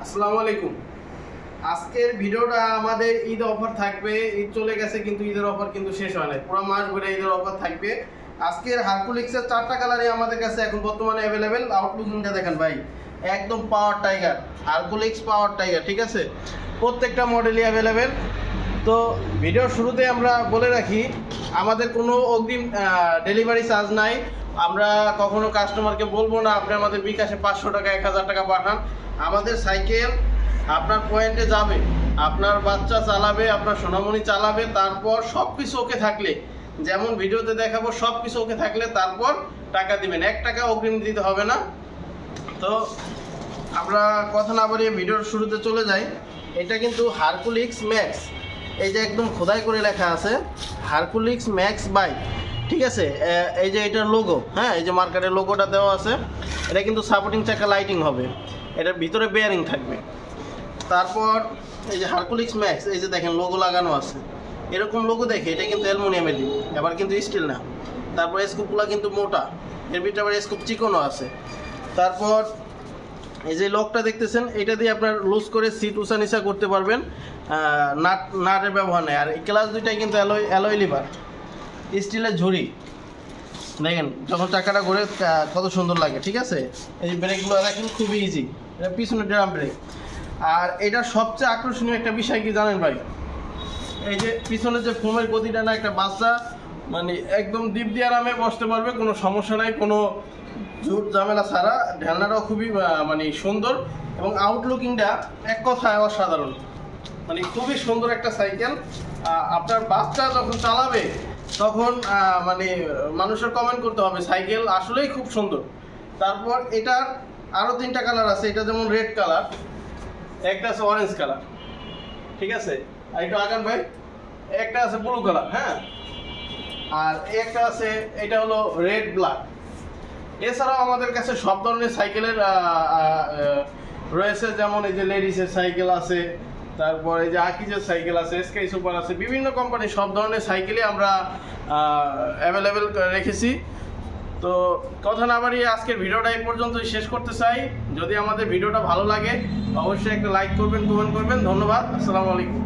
আসসালামু আলাইকুম। আজকের ভিডিওটা আমাদের ঈদ অফার থাকবে। ঈদ চলে গেছে কিন্তু ঈদের অফার কিন্তু শেষ হয় নাই, পুরো মাস ধরে ঈদের অফার থাকবে। আজকের হারকুলিক্সের 4টা কালারই আমাদের কাছে এখন বর্তমানে অ্যাভেলেবেল। আউটলুকিংটা দেখেন ভাই, একদম পাওয়ার টাইগার, হারকুলিক্স পাওয়ার টাইগার, ঠিক আছে। প্রত্যেকটা মডেলই অ্যাভেলেবেল। তো ভিডিওর শুরুতে আমরা বলে রাখি, আমাদের কোনো অগ্রিম ডেলিভারি চার্জ নাই। আমরা কখনো কাস্টমারকে বলবো না আপনি আমাদের বিকাশে 500 টাকা 1000 টাকা পাঠান। আমাদের সাইকেল আপনার পয়েন্টে যাবে, আপনার বাচ্চা চালাবে, আপনার সোনামণি চালাবে, তারপর সব কিছু ওকে থাকলে, যেমন ভিডিওতে দেখাবো সব কিছু ওকে থাকলে তারপর টাকা দিবেন, 1 টাকা অগ্রিম দিতে হবে না। তো আমরা কথা না বাড়িয়ে ভিডিওর শুরুতে চলে যাই। এটা কিন্তু হারকুলিক্স ম্যাক্স, এই যে একদম খোদাই করে লেখা আছে হারকুলিক্স ম্যাক্স বাইক, ঠিক আছে। এই যে এটার লোগো, হ্যাঁ, এই যে মার্কেটের লোগোটা দেওয়া আছে। এটা কিন্তু সাপোর্টিং চাকা লাইটিং হবে, এটার ভিতরে বেয়ারিং থাকবে। তারপর এই যে হারকুলিক্স ম্যাক্স, এই যে দেখেন লোগো লাগানো আছে, এরকম লোগো দেখে এটা কিন্তু অ্যালুমিনিয়ামের দিন, এবার কিন্তু স্টিল না। তারপর স্কুপগুলো কিন্তু মোটা, এর ভিতরে আবার স্কুপ চিকনও আছে। তারপর এই যে লকটা দেখতেছেন, এটা দিয়ে আপনার লুজ করে সিট উঁচা নিচা করতে পারবেন, নাটের ব্যবহার নেই। আর এই ক্লাস দুইটাই কিন্তু অ্যালয় লিভার, স্টিলের ঝুড়ি, দেখেন যখন চাকাটা ঘুরে কত সুন্দর লাগে, ঠিক আছে। এই ব্রেকগুলো দেখেন খুবই ইজি, এটা পিছনে ড্রাম ব্রেক। আর এটার সবচেয়ে আকর্ষণীয় একটা বিষয় কি জানেন ভাই, এই যে পিছনে যে ফোমের গতিটা না, একটা বাচ্চা মানে একদম দিব্যি দিয়ে আরামে বসতে পারবে, কোনো সমস্যা নাই, কোনো ঝুট ঝামেলা ছাড়া। ঢালনাটাও খুবই মানে সুন্দর, এবং আউটলুকিংটা এক কথায় অসাধারণ, মানে খুবই সুন্দর একটা সাইকেল। আপনার বাচ্চা যখন চালাবে তখন মানে মানুষের কমেন্ট করতে হবে সাইকেল আসলেই খুব সুন্দর। তারপর এটার আরও 3টা কালার আছে, এটা যেমন রেড কালার, একটা আছে অরেঞ্জ কালার, ঠিক আছে। আর একটু আগান ভাই, একটা আছে ব্লু কালার, হ্যাঁ, আর একটা আছে এটা হলো রেড ব্ল্যাক। এছাড়াও আমাদের কাছে সব ধরনের সাইকেলের রয়েছে, যেমন এই যে লেডিসের সাইকেল আছে, তারপর এই যে আকিজের সাইকেল আছে, স্কাই সুপার আছে, বিভিন্ন কোম্পানির সব ধরনের সাইকেলই আমরা অ্যাভেলেবেল রেখেছি। তো কথা না বাড়িয়ে আজকের ভিডিওটা এই পর্যন্তই শেষ করতে চাই। যদি আমাদের ভিডিওটা ভালো লাগে অবশ্যই একটা লাইক করবেন, কমেন্ট করবেন। ধন্যবাদ, আসসালামু আলাইকুম।